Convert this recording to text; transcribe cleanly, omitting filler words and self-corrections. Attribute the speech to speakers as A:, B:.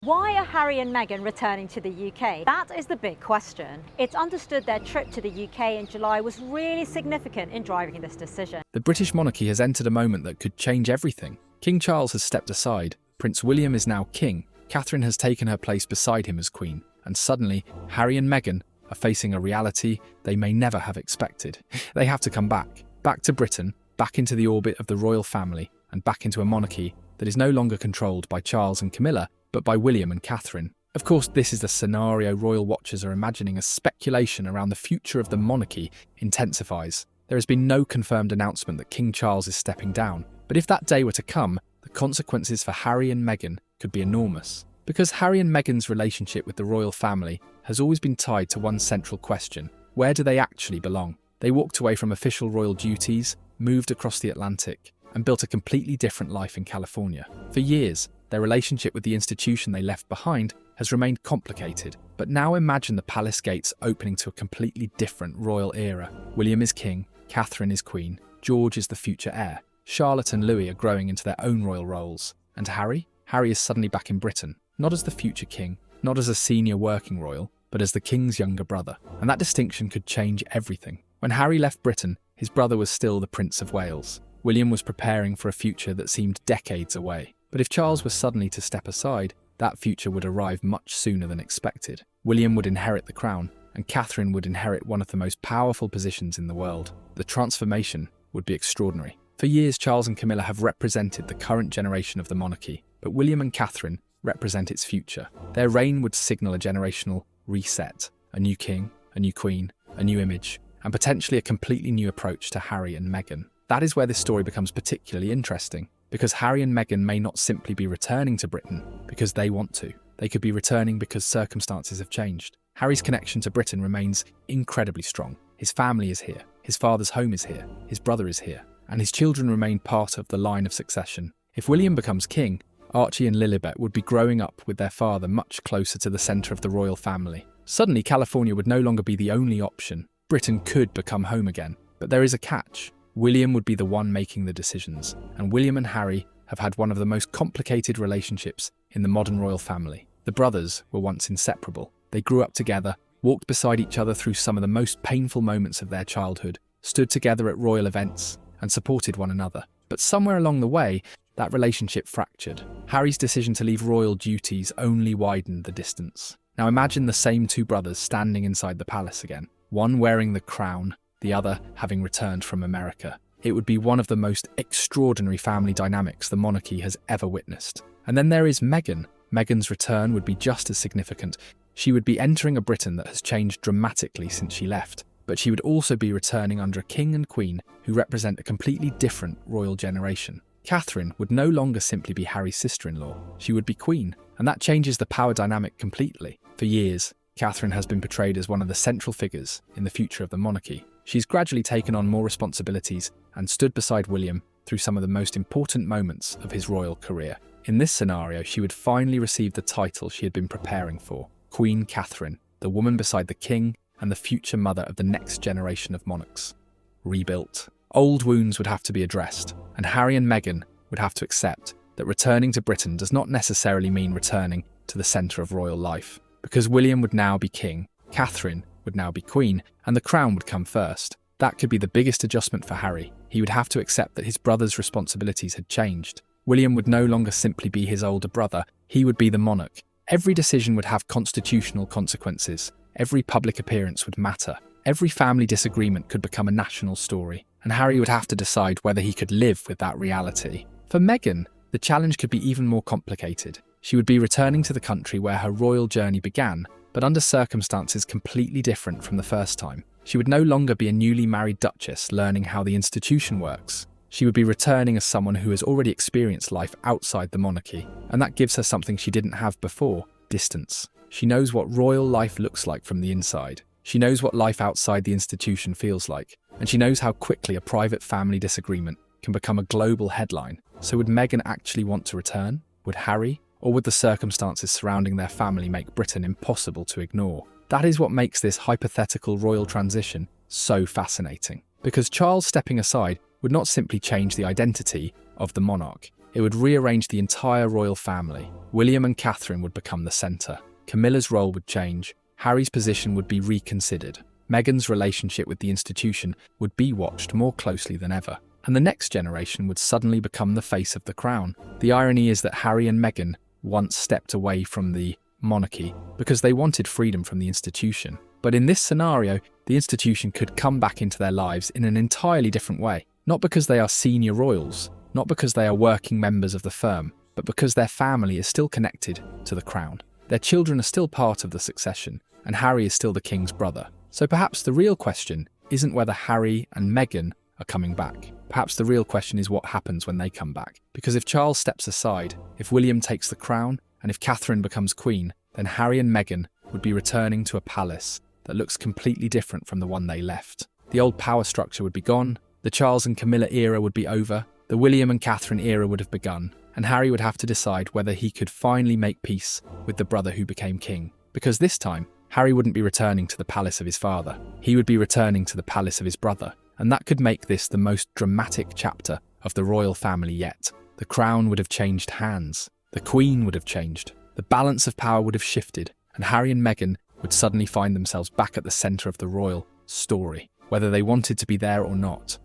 A: Why are Harry and Meghan returning to the UK? That is the big question. It's understood their trip to the UK in July was really significant in driving this decision.
B: The British monarchy has entered a moment that could change everything. King Charles has stepped aside, Prince William is now king, Catherine has taken her place beside him as queen, and suddenly Harry and Meghan are facing a reality they may never have expected. They have to come back to Britain, back into the orbit of the royal family, and back into a monarchy that is no longer controlled by Charles and Camilla, but by William and Catherine. Of course, this is the scenario royal watchers are imagining as speculation around the future of the monarchy intensifies. There has been no confirmed announcement that King Charles is stepping down, but if that day were to come, the consequences for Harry and Meghan could be enormous. Because Harry and Meghan's relationship with the royal family has always been tied to one central question: where do they actually belong? They walked away from official royal duties, moved across the Atlantic, and built a completely different life in California. For years, their relationship with the institution they left behind has remained complicated, but now imagine the palace gates opening to a completely different royal era. William is king, Catherine is queen, George is the future heir, Charlotte and Louis are growing into their own royal roles. And Harry? Harry is suddenly back in Britain, not as the future king, not as a senior working royal, but as the king's younger brother. And that distinction could change everything. When Harry left Britain, his brother was still the Prince of Wales. William was preparing for a future that seemed decades away. But if Charles was suddenly to step aside, that future would arrive much sooner than expected. William would inherit the crown, and Catherine would inherit one of the most powerful positions in the world. The transformation would be extraordinary. For years, Charles and Camilla have represented the current generation of the monarchy, but William and Catherine represent its future. Their reign would signal a generational reset, a new king, a new queen, a new image, and potentially a completely new approach to Harry and Meghan. That is where this story becomes particularly interesting, because Harry and Meghan may not simply be returning to Britain because they want to. They could be returning because circumstances have changed. Harry's connection to Britain remains incredibly strong. His family is here, his father's home is here, his brother is here, and his children remain part of the line of succession. If William becomes king, Archie and Lilibet would be growing up with their father much closer to the centre of the royal family. Suddenly, California would no longer be the only option. Britain could become home again. But there is a catch. William would be the one making the decisions, and William and Harry have had one of the most complicated relationships in the modern royal family. The brothers were once inseparable. They grew up together, walked beside each other through some of the most painful moments of their childhood, stood together at royal events, and supported one another. But somewhere along the way, that relationship fractured. Harry's decision to leave royal duties only widened the distance. Now imagine the same two brothers standing inside the palace again, one wearing the crown, the other having returned from America. It would be one of the most extraordinary family dynamics the monarchy has ever witnessed. And then there is Meghan. Meghan's return would be just as significant. She would be entering a Britain that has changed dramatically since she left, but she would also be returning under a king and queen who represent a completely different royal generation. Catherine would no longer simply be Harry's sister-in-law, she would be queen, and that changes the power dynamic completely. For years, Catherine has been portrayed as one of the central figures in the future of the monarchy. She's gradually taken on more responsibilities and stood beside William through some of the most important moments of his royal career. In this scenario, she would finally receive the title she had been preparing for, Queen Catherine, the woman beside the king and the future mother of the next generation of monarchs. Rebuilt. Old wounds would have to be addressed, and Harry and Meghan would have to accept that returning to Britain does not necessarily mean returning to the centre of royal life. Because William would now be king, Catherine would now be queen, and the crown would come first. That could be the biggest adjustment for Harry. He would have to accept that his brother's responsibilities had changed. William would no longer simply be his older brother, he would be the monarch. Every decision would have constitutional consequences. Every public appearance would matter. Every family disagreement could become a national story, and Harry would have to decide whether he could live with that reality. For Meghan, the challenge could be even more complicated. She would be returning to the country where her royal journey began, but under circumstances completely different from the first time. She would no longer be a newly married duchess learning how the institution works. She would be returning as someone who has already experienced life outside the monarchy, and that gives her something she didn't have before: distance. She knows what royal life looks like from the inside. She knows what life outside the institution feels like, and she knows how quickly a private family disagreement can become a global headline. So would Meghan actually want to return? Would Harry? Or would the circumstances surrounding their family make Britain impossible to ignore? That is what makes this hypothetical royal transition so fascinating. Because Charles stepping aside would not simply change the identity of the monarch, It would rearrange the entire royal family. William and Catherine would become the centre. Camilla's role would change. Harry's position would be reconsidered. Meghan's relationship with the institution would be watched more closely than ever. And the next generation would suddenly become the face of the crown. The irony is that Harry and Meghan once stepped away from the monarchy because they wanted freedom from the institution. But in this scenario, the institution could come back into their lives in an entirely different way. Not because they are senior royals, not because they are working members of the firm, but because their family is still connected to the crown. Their children are still part of the succession, and Harry is still the king's brother. So perhaps the real question isn't whether Harry and Meghan are coming back. Perhaps the real question is what happens when they come back. Because if Charles steps aside, if William takes the crown, and if Catherine becomes queen, then Harry and Meghan would be returning to a palace that looks completely different from the one they left. The old power structure would be gone, the Charles and Camilla era would be over, the William and Catherine era would have begun, and Harry would have to decide whether he could finally make peace with the brother who became king. Because this time, Harry wouldn't be returning to the palace of his father. He would be returning to the palace of his brother, and that could make this the most dramatic chapter of the royal family yet. The crown would have changed hands. The Queen would have changed. The balance of power would have shifted, and Harry and Meghan would suddenly find themselves back at the centre of the royal story, whether they wanted to be there or not.